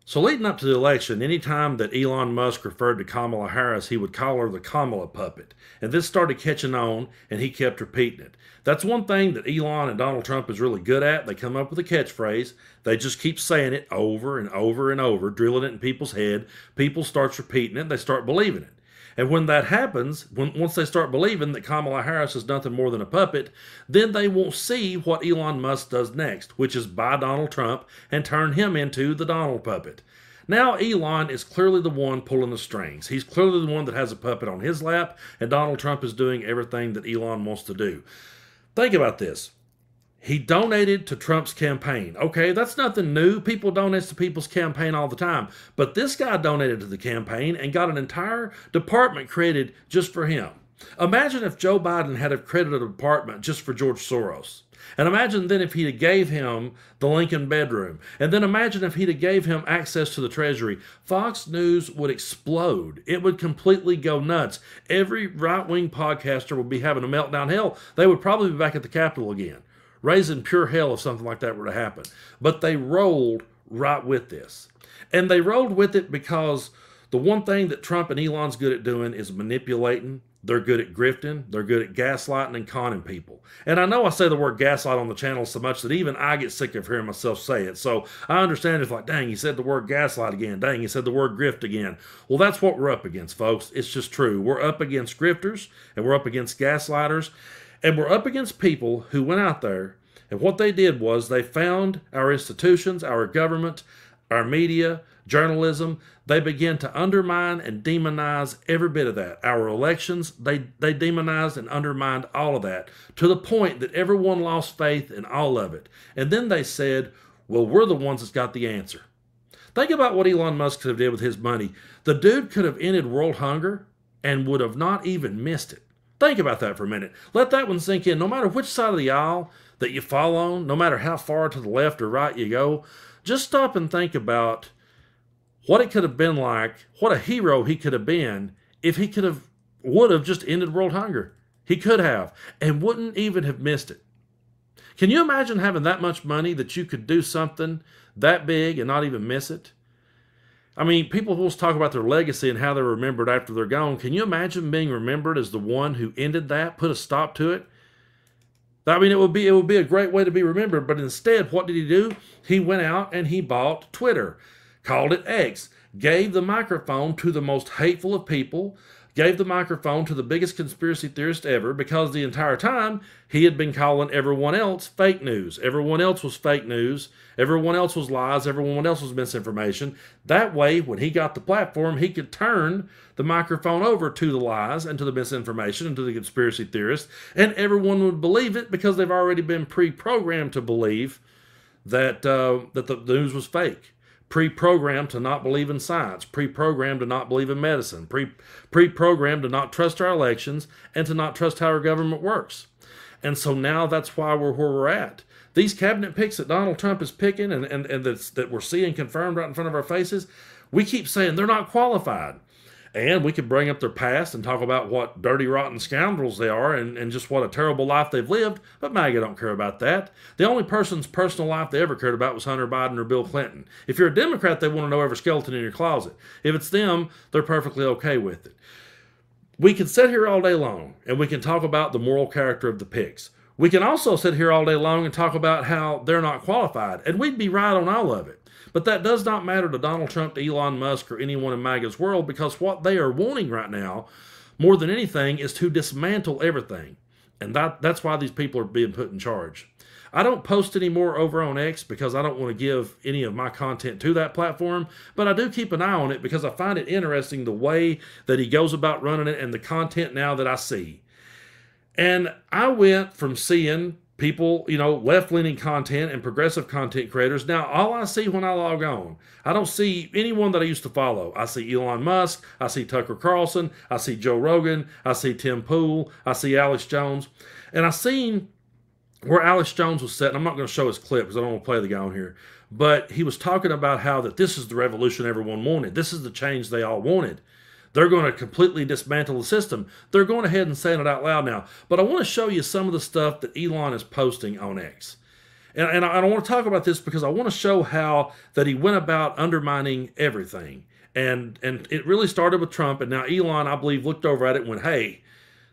So leading up to the election, anytime that Elon Musk referred to Kamala Harris, he would call her the Kamala puppet. And this started catching on, and he kept repeating it. That's one thing that Elon and Donald Trump is really good at. They come up with a catchphrase. They just keep saying it over and over and over, drilling it in people's head. People starts repeating it. They start believing it. And when that happens, once they start believing that Kamala Harris is nothing more than a puppet, then they won't see what Elon Musk does next, which is buy Donald Trump and turn him into the Donald puppet. Now Elon is clearly the one pulling the strings. He's clearly the one that has a puppet on his lap, and Donald Trump is doing everything that Elon wants to do. Think about this. He donated to Trump's campaign. Okay, that's nothing new. People donate to people's campaign all the time. But this guy donated to the campaign and got an entire department created just for him. Imagine if Joe Biden had created a department just for George Soros. And imagine then if he'd gave him the Lincoln bedroom. And then imagine if he'd gave him access to the Treasury. Fox News would explode. It would completely go nuts. Every right-wing podcaster would be having a meltdown. Hell, they would probably be back at the Capitol again, raising pure hell if something like that were to happen. But they rolled right with this. And they rolled with it because the one thing that Trump and Elon's good at doing is manipulating. They're good at grifting. They're good at gaslighting and conning people. And I know I say the word gaslight on the channel so much that even I get sick of hearing myself say it. So I understand it's like, dang, he said the word gaslight again. Dang, he said the word grift again. Well, that's what we're up against, folks. It's just true. We're up against grifters, and we're up against gaslighters, and we're up against people who went out there, and what they did was they found our institutions, our government, our media, journalism. They began to undermine and demonize every bit of that. Our elections, they demonized and undermined all of that to the point that everyone lost faith in all of it. And then they said, well, we're the ones that's got the answer. Think about what Elon Musk could have did with his money. The dude could have ended world hunger and would have not even missed it. Think about that for a minute. Let that one sink in. No matter which side of the aisle that you fall on, no matter how far to the left or right you go, just stop and think about what it could have been like, what a hero he could have been if he would have just ended world hunger. He could have, and wouldn't even have missed it. Can you imagine having that much money that you could do something that big and not even miss it? I mean, people always talk about their legacy and how they're remembered after they're gone. Can you imagine being remembered as the one who ended that, put a stop to it? I mean, it would be a great way to be remembered, but instead, what did he do? He went out and he bought Twitter, called it X, gave the microphone to the most hateful of people, gave the microphone to the biggest conspiracy theorist ever, because the entire time he had been calling everyone else fake news. Everyone else was fake news. Everyone else was lies. Everyone else was misinformation. That way, when he got the platform, he could turn the microphone over to the lies and to the misinformation and to the conspiracy theorists, and everyone would believe it because they've already been pre-programmed to believe that the news was fake. Pre-programmed to not believe in science, pre-programmed to not believe in medicine, pre-programmed to not trust our elections, and to not trust how our government works. And so now that's why we're where we're at. These cabinet picks that Donald Trump is picking and that we're seeing confirmed right in front of our faces, we keep saying they're not qualified. And we could bring up their past and talk about what dirty, rotten scoundrels they are and just what a terrible life they've lived, but MAGA don't care about that. The only person's personal life they ever cared about was Hunter Biden or Bill Clinton. If you're a Democrat, they want to know every skeleton in your closet. If it's them, they're perfectly okay with it. We can sit here all day long, and we can talk about the moral character of the picks. We can also sit here all day long and talk about how they're not qualified, and we'd be right on all of it. But that does not matter to Donald Trump, to Elon Musk, or anyone in MAGA's world, because what they are wanting right now, more than anything, is to dismantle everything. And that's why these people are being put in charge. I don't post anymore over on X because I don't want to give any of my content to that platform, but I do keep an eye on it because I find it interesting the way that he goes about running it and the content now that I see. And I went from seeing people, left-leaning content and progressive content creators. Now, all I see when I log on, I don't see anyone that I used to follow. I see Elon Musk, I see Tucker Carlson, I see Joe Rogan, I see Tim Pool, I see Alex Jones. And I seen where Alex Jones was sitting. I'm not going to show his clip because I don't want to play the guy on here. But he was talking about how that this is the revolution everyone wanted. This is the change they all wanted. They're going to completely dismantle the system. They're going ahead and saying it out loud now. But I want to show you some of the stuff that Elon is posting on X. And I don't want to talk about this because I want to show how that he went about undermining everything. And it really started with Trump, and now Elon, I believe, looked over at it and went, hey,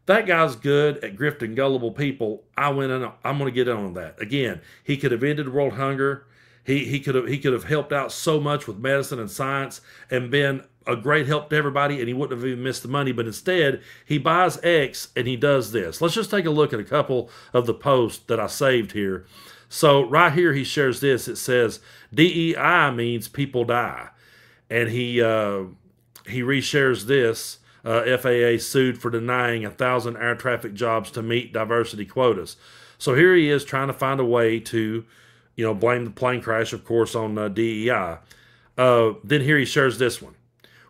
that guy's good at grifting gullible people. I'm going to get in on that. Again, he could have ended world hunger. He could have helped out so much with medicine and science and been a great help to everybody, and he wouldn't have even missed the money. But instead, he buys X and he does this. Let's just take a look at a couple of the posts that I saved here. So right here, he shares this. It says DEI means people die, and he reshares this. FAA sued for denying 1,000 air traffic jobs to meet diversity quotas. So here he is trying to find a way to, blame the plane crash, of course, on DEI. Then here he shares this one.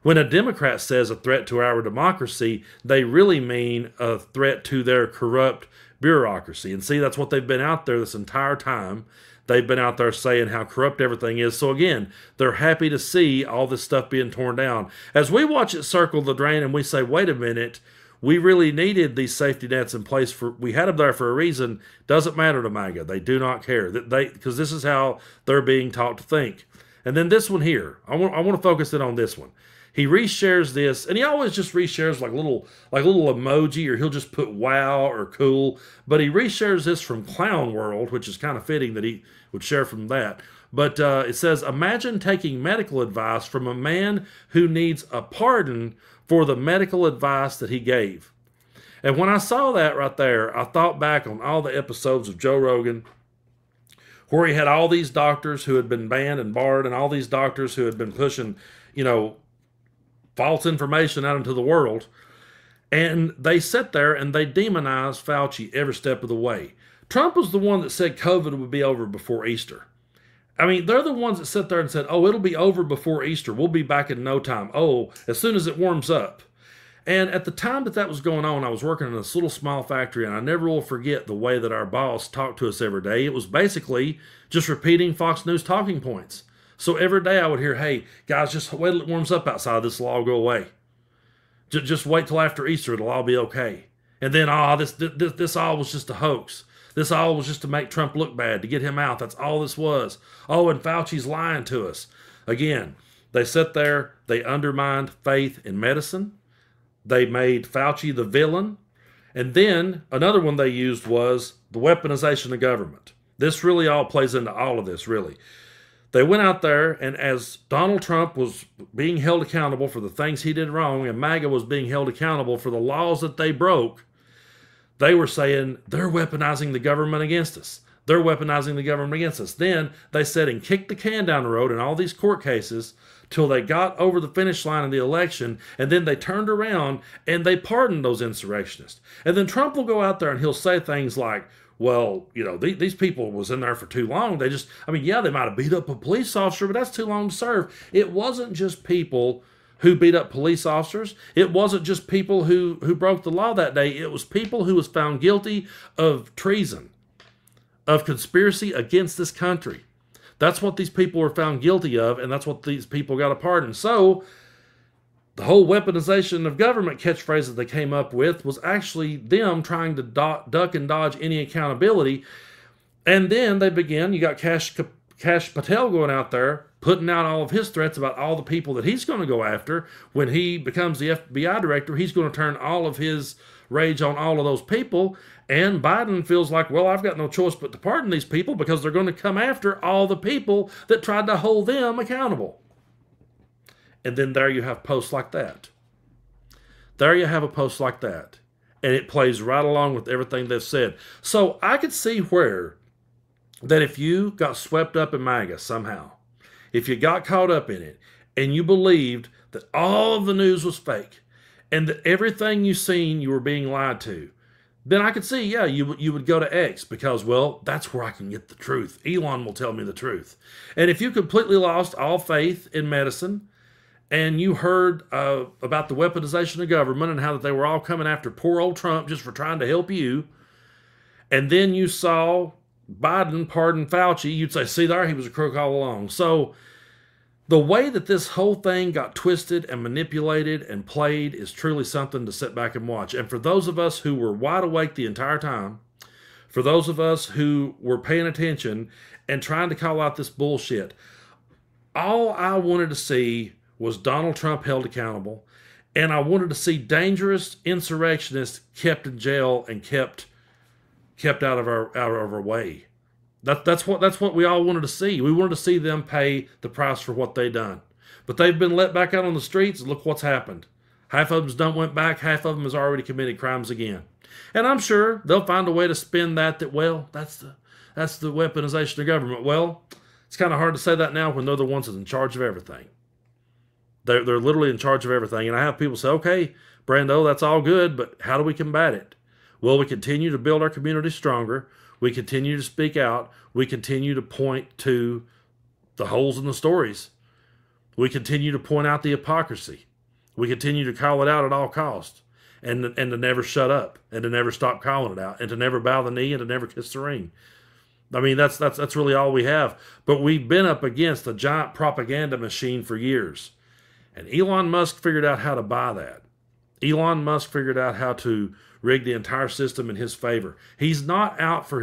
When a Democrat says a threat to our democracy, they really mean a threat to their corrupt bureaucracy. And see, that's what they've been out there this entire time. They've been out there saying how corrupt everything is. So again, they're happy to see all this stuff being torn down. As we watch it circle the drain and we say, wait a minute, we really needed these safety nets in place. We had them there for a reason. Doesn't matter to MAGA. They do not care. Because this is how they're being taught to think. And then this one here, I want to focus in on this one. He reshares this, and he always just reshares like little emoji, or he'll just put wow or cool. But he reshares this from Clown World, which is kind of fitting that he would share from that. But it says, imagine taking medical advice from a man who needs a pardon for the medical advice that he gave. And when I saw that right there, I thought back on all the episodes of Joe Rogan, where he had all these doctors who had been banned and barred, and all these doctors who had been pushing, false information out into the world. And they sit there and they demonize Fauci every step of the way. Trump was the one that said COVID would be over before Easter. I mean, they're the ones that sit there and said, oh, it'll be over before Easter. We'll be back in no time. Oh, as soon as it warms up. And at the time that was going on, I was working in this little small factory, and I never will forget the way that our boss talked to us every day. It was basically just repeating Fox News talking points. So every day I would hear, hey, guys, just wait till it warms up outside. This will all go away. Just wait till after Easter. It'll all be okay. And then, this all was just a hoax. This all was just to make Trump look bad, to get him out. That's all this was. Oh, and Fauci's lying to us. Again, they sat there. They undermined faith in medicine. They made Fauci the villain. And then another one they used was the weaponization of government. This really all plays into all of this, really. They went out there, and as Donald Trump was being held accountable for the things he did wrong, and MAGA was being held accountable for the laws that they broke, they were saying, they're weaponizing the government against us. They're weaponizing the government against us. Then they said and kicked the can down the road in all these court cases till they got over the finish line of the election, and then they turned around and they pardoned those insurrectionists. And then Trump will go out there and he'll say things like, well, these people was in there for too long. They might have beat up a police officer, but that's too long to serve. It wasn't just people who beat up police officers. It wasn't just people who broke the law that day. It was people who was found guilty of treason, of conspiracy against this country. That's what these people were found guilty of, and that's what these people got a pardon. So the whole weaponization of government catchphrase that they came up with was actually them trying to duck and dodge any accountability. And then they began, you got Kash Patel going out there, putting out all of his threats about all the people that he's going to go after. When he becomes the FBI director, he's going to turn all of his rage on all of those people. And Biden feels like, well, I've got no choice but to pardon these people because they're going to come after all the people that tried to hold them accountable. And then there you have posts like that. There you have a post like that. And it plays right along with everything they've said. So I could see where that if you got swept up in MAGA somehow, if you got caught up in it, and you believed that all of the news was fake, and that everything you seen you were being lied to, then I could see, yeah, you would go to X because, well, that's where I can get the truth. Elon will tell me the truth. And if you completely lost all faith in medicine, and you heard about the weaponization of government and how that they were all coming after poor old Trump just for trying to help you, and then you saw Biden pardon Fauci, you'd say, see there, he was a crook all along. So the way that this whole thing got twisted and manipulated and played is truly something to sit back and watch. And for those of us who were wide awake the entire time, For those of us who were paying attention and trying to call out this bullshit, all I wanted to see was Donald Trump held accountable, and I wanted to see dangerous insurrectionists kept in jail and kept out of our way. That's what we all wanted to see. We wanted to see them pay the price for what they done. But they've been let back out on the streets, and look what's happened. Half of them's done went back, half of them has already committed crimes again. And I'm sure they'll find a way to spin that well, that's the weaponization of government. Well, it's kind of hard to say that now when they're the ones that's in charge of everything. They're literally in charge of everything. And I have people say, okay, Brando, that's all good, but how do we combat it? Well, we continue to build our community stronger. We continue to speak out. We continue to point to the holes in the stories. We continue to point out the hypocrisy. We continue to call it out at all costs, and to never shut up, and to never stop calling it out, and to never bow the knee, and to never kiss the ring. I mean, that's really all we have. But we've been up against a giant propaganda machine for years. And Elon Musk figured out how to buy that. Elon Musk figured out how to rig the entire system in his favor. He's not out for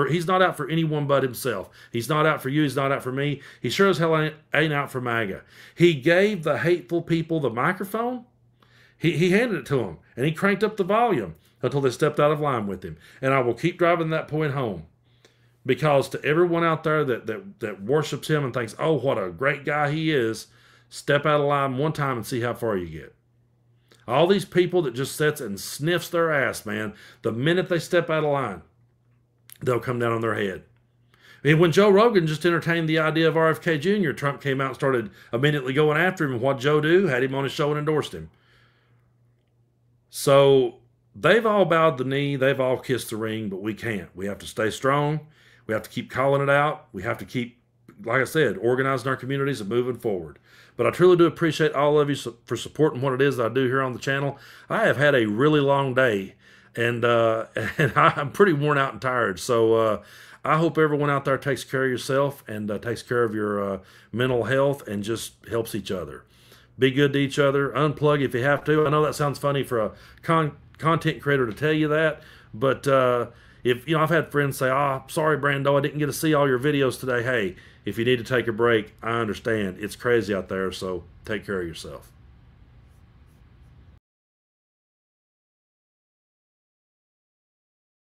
he's not out for anyone but himself. He's not out for you. He's not out for me. He sure as hell ain't out for MAGA. He gave the hateful people the microphone. He handed it to them, and he cranked up the volume until they stepped out of line with him. And I will keep driving that point home, because to everyone out there that worships him and thinks, oh, what a great guy he is, step out of line one time and see how far you get. All these people that just sits and sniffs their ass, man, the minute they step out of line, they'll come down on their head. I mean, when Joe Rogan just entertained the idea of RFK Jr., Trump came out and started immediately going after him. And what Joe do? Had him on his show and endorsed him. So they've all bowed the knee. They've all kissed the ring, but we can't. We have to stay strong. We have to keep calling it out. We have to keep, like I said, organizing our communities and moving forward. But I truly do appreciate all of you for supporting what it is that I do here on the channel. I have had a really long day, and I'm pretty worn out and tired. So I hope everyone out there takes care of yourself and takes care of your mental health and just helps each other. Be good to each other. Unplug if you have to. I know that sounds funny for a content creator to tell you that, but if I've had friends say, "Oh, sorry, Brando, I didn't get to see all your videos today." Hey, if you need to take a break, I understand. It's crazy out there, so take care of yourself.